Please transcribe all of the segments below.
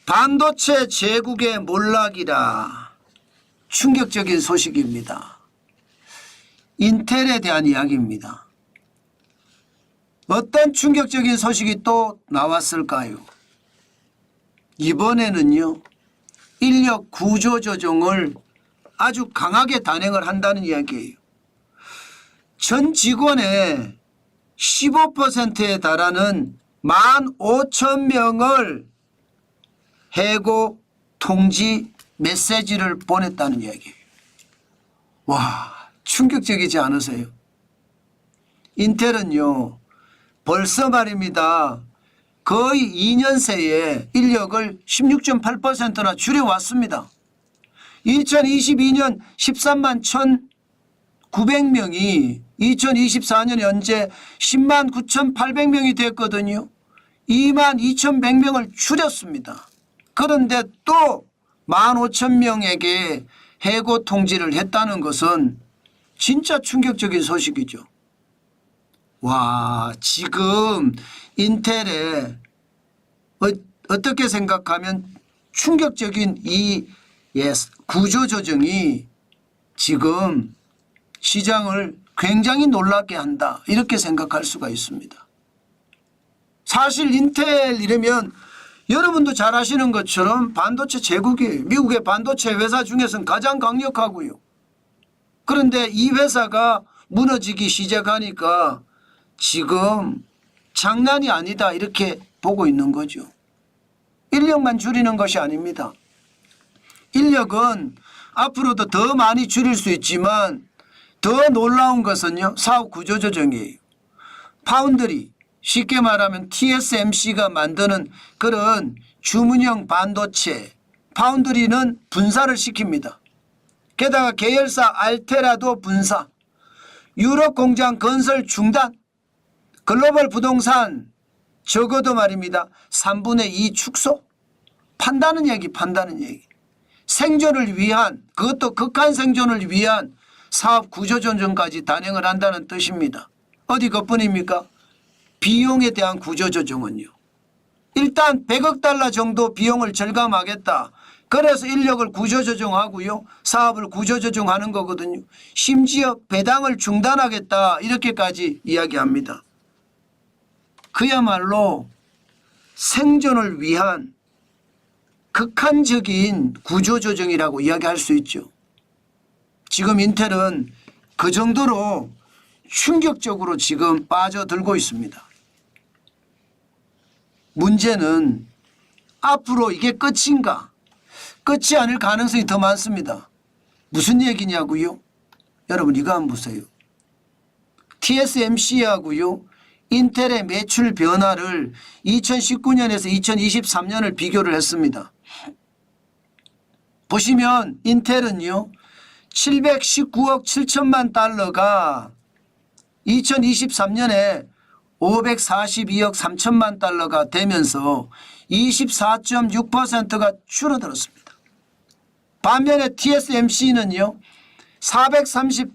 반도체 제국의 몰락이라 충격적인 소식입니다. 인텔에 대한 이야기입니다. 어떤 충격적인 소식이 또 나왔을까요? 이번에는요, 인력 구조 조정을 아주 강하게 단행을 한다는 이야기예요. 전 직원의 15%에 달하는 15,000명을 해고 통지 메시지를 보냈다는 이야기예요. 와, 충격적이지 않으세요? 인텔은요, 벌써 말입니다. 거의 2년 새에 인력을 16.8%나 줄여왔습니다. 2022년 13만 1,900명이 2024년 현재 10만 9,800명이 됐거든요. 2만 2,100명을 줄였습니다. 그런데 또 15,000명에게 해고 통지를 했다는 것은 진짜 충격적인 소식이죠. 와, 지금 인텔에 어떻게 생각하면 충격적인 이 구조조정이 지금 시장을 굉장히 놀랍게 한다, 이렇게 생각할 수가 있습니다. 사실 인텔 이러면 여러분도 잘 아시는 것처럼 반도체 제국이에요. 미국의 반도체 회사 중에서는 가장 강력하고요. 그런데 이 회사가 무너지기 시작하니까 지금 장난이 아니다, 이렇게 보고 있는 거죠. 인력만 줄이는 것이 아닙니다. 인력은 앞으로도 더 많이 줄일 수 있지만 더 놀라운 것은요, 사업 구조 조정이에요. 파운드리, 쉽게 말하면 TSMC가 만드는 그런 주문형 반도체, 파운드리는 분사를 시킵니다. 게다가 계열사 알테라도 분사, 유럽 공장 건설 중단, 글로벌 부동산 적어도 말입니다 3분의 2 축소, 판다는 얘기. 생존을 위한, 그것도 극한 생존을 위한 사업 구조조정까지 단행을 한다는 뜻입니다. 어디 그뿐입니까? 비용에 대한 구조조정은요, 일단 100억 달러 정도 비용을 절감하겠다. 그래서 인력을 구조조정하고요, 사업을 구조조정하는 거거든요. 심지어 배당을 중단하겠다, 이렇게까지 이야기합니다. 그야말로 생존을 위한 극한적인 구조조정이라고 이야기할 수 있죠. 지금 인텔은 그 정도로 충격적으로 지금 빠져들고 있습니다. 문제는 앞으로 이게 끝인가? 끝이 아닐 가능성이 더 많습니다. 무슨 얘기냐고요? 여러분 이거 한번 보세요. TSMC하고요, 인텔의 매출 변화를 2019년에서 2023년을 비교를 했습니다. 보시면 인텔은요, 719억 7천만 달러가 2023년에 542억 3천만 달러가 되면서 24.6%가 줄어들었습니다. 반면에 TSMC는요, 433억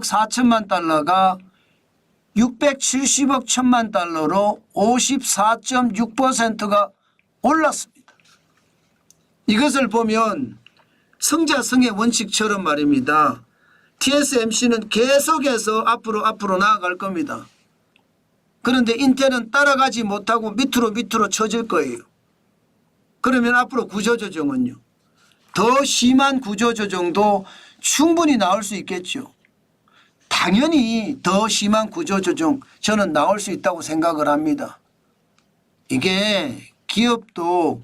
4천만 달러가 670억 1천만 달러로 54.6%가 올랐습니다. 이것을 보면 성자성의 원칙처럼 말입니다. TSMC는 계속해서 앞으로 나아갈 겁니다. 그런데 인텔은 따라가지 못하고 밑으로 처질 거예요. 그러면 앞으로 구조조정은요, 더 심한 구조조정도 충분히 나올 수 있겠죠. 당연히 더 심한 구조조정 저는 나올 수 있다고 생각을 합니다. 이게 기업도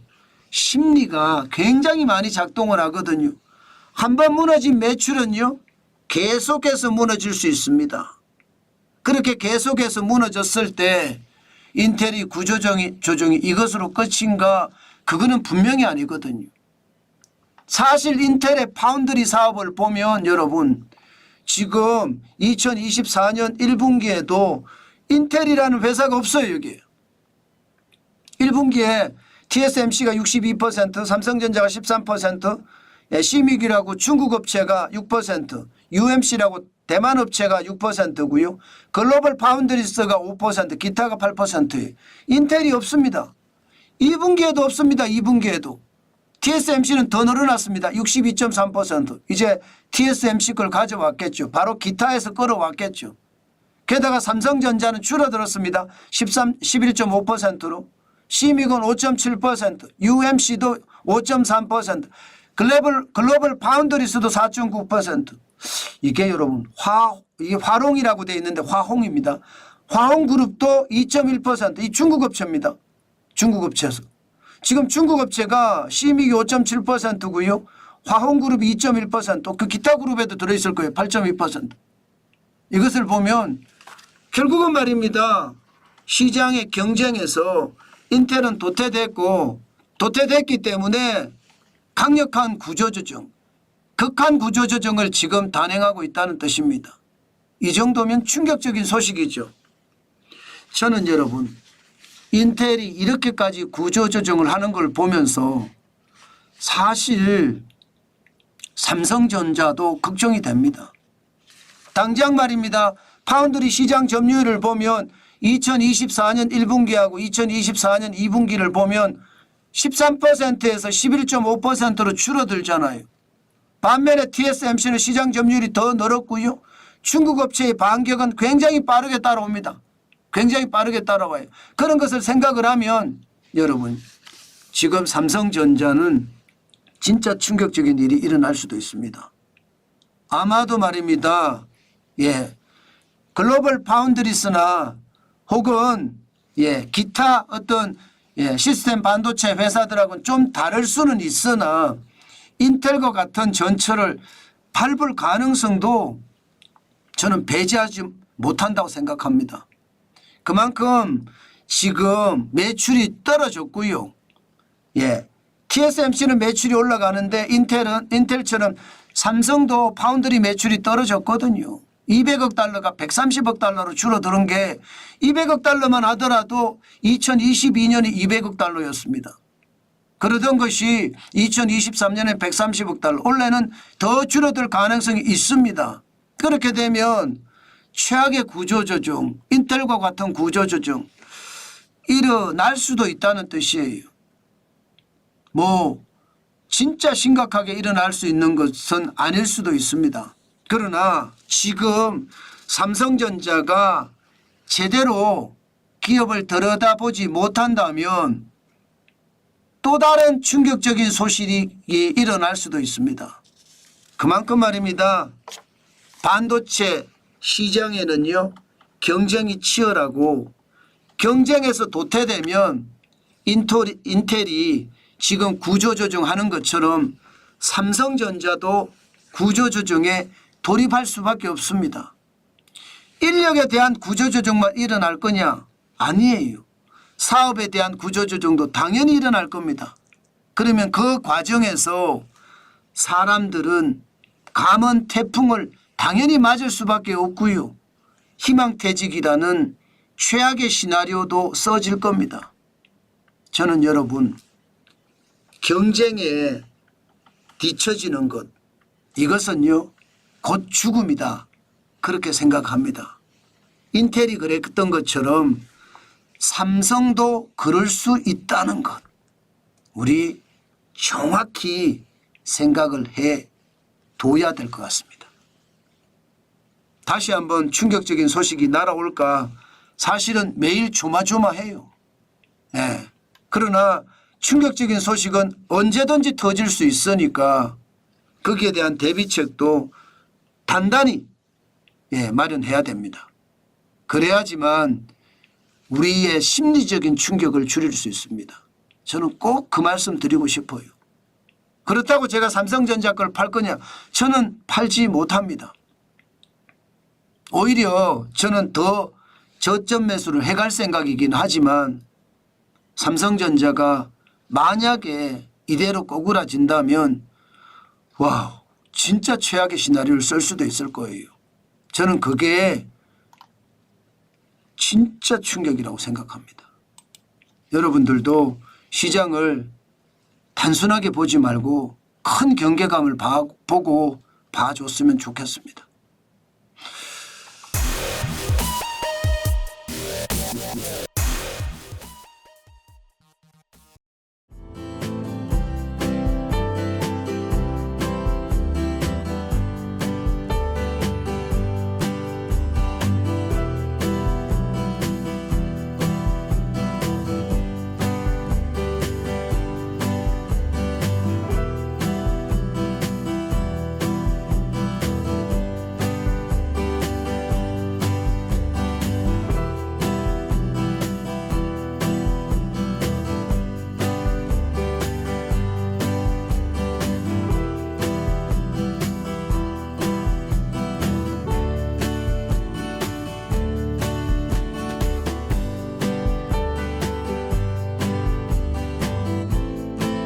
심리가 굉장히 많이 작동을 하거든요. 한번 무너진 매출은요, 계속해서 무너질 수 있습니다. 그렇게 계속해서 무너졌을 때 인텔이 구조조정이 이것으로 끝인가? 그거는 분명히 아니거든요. 사실 인텔의 파운드리 사업을 보면 여러분, 지금 2024년 1분기에도 인텔이라는 회사가 없어요. 여기 1분기에 TSMC가 62%, 삼성전자가 13%, 시믹이라고 중국 업체가 6%, UMC라고 대만 업체가 6%고요. 글로벌 파운드리스가 5%, 기타가 8%예요. 인텔이 없습니다. 2분기에도 없습니다. 2분기에도. TSMC는 더 늘어났습니다. 62.3%. 이제 TSMC 걸 가져왔겠죠. 바로 기타에서 끌어왔겠죠. 게다가 삼성전자는 줄어들었습니다. 11.5%로. 시미건 5.7%, UMC도 5.3%, 글로벌 파운드리스도 4.9%. 이게 여러분 이게 화롱이라고 되어 있는데 화홍입니다. 화홍그룹도 2.1%. 이 중국 업체입니다. 중국 업체에서. 지금 중국 업체가 시믹이 5.7%고요. 화홍그룹이 2.1%, 그 기타 그룹에도 들어있을 거예요. 8.2%. 이것을 보면 결국은 말입니다. 시장의 경쟁에서 인텔은 도태됐기 때문에 강력한 구조조정, 극한 구조조정을 지금 단행하고 있다는 뜻입니다. 이 정도면 충격적인 소식이죠. 저는 여러분 인텔이 이렇게까지 구조조정을 하는 걸 보면서 사실 삼성전자도 걱정이 됩니다. 당장 말입니다. 파운드리 시장 점유율을 보면 2024년 1분기하고 2024년 2분기를 보면 13%에서 11.5%로 줄어들잖아요. 반면에 TSMC는 시장 점유율이 더 늘었고요. 중국 업체의 반격은 굉장히 빠르게 따라옵니다. 굉장히 빠르게 따라와요. 그런 것을 생각을 하면 여러분 지금 삼성전자는 진짜 충격적인 일이 일어날 수도 있습니다. 아마도 말입니다. 글로벌 파운드리스나 혹은 기타 어떤 시스템 반도체 회사들하고는 좀 다를 수는 있으나 인텔과 같은 전철을 밟을 가능성도 저는 배제하지 못한다고 생각합니다. 그만큼 지금 매출이 떨어졌고요. TSMC는 매출이 올라가는데 인텔처럼 삼성도 파운드리 매출이 떨어졌거든요. 200억 달러가 130억 달러로 줄어드는 게 200억 달러만 하더라도 2022년이 200억 달러였습니다. 그러던 것이 2023년에 130억 달러, 올해는 더 줄어들 가능성이 있습니다. 그렇게 되면 최악의 구조조정, 인텔과 같은 구조조정 일어날 수도 있다는 뜻이에요. 진짜 심각하게 일어날 수 있는 것은 아닐 수도 있습니다. 그러나 지금 삼성전자가 제대로 기업을 들여다보지 못한다면 또 다른 충격적인 소식이 일어날 수도 있습니다. 그만큼 말입니다. 반도체 시장에는요 경쟁이 치열하고 경쟁에서 도태되면 인텔이 지금 구조조정하는 것처럼 삼성전자도 구조조정에 돌입할 수밖에 없습니다. 인력에 대한 구조조정만 일어날 거냐? 아니에요. 사업에 대한 구조조정도 당연히 일어날 겁니다. 그러면 그 과정에서 사람들은 감원 태풍을 당연히 맞을 수밖에 없고요. 희망퇴직이라는 최악의 시나리오도 써질 겁니다. 저는 여러분 경쟁에 뒤처지는 것 이것은요 곧 죽음이다 그렇게 생각합니다. 인텔이 그랬던 것처럼 삼성도 그럴 수 있다는 것 우리 정확히 생각을 해 둬야 될 것 같습니다. 다시 한번 충격적인 소식이 날아올까 사실은 매일 조마조마해요. 그러나 충격적인 소식은 언제든지 터질 수 있으니까 거기에 대한 대비책도 단단히 마련해야 됩니다. 그래야지만 우리의 심리적인 충격을 줄일 수 있습니다. 저는 꼭 그 말씀 드리고 싶어요. 그렇다고 제가 삼성전자 걸 팔 거냐? 저는 팔지 못합니다. 오히려 저는 더 저점 매수를 해갈 생각이긴 하지만 삼성전자가 만약에 이대로 꼬꾸라진다면 와 진짜 최악의 시나리오를 쓸 수도 있을 거예요. 저는 그게 진짜 충격이라고 생각합니다. 여러분들도 시장을 단순하게 보지 말고 큰 경계감을 보고 봐줬으면 좋겠습니다.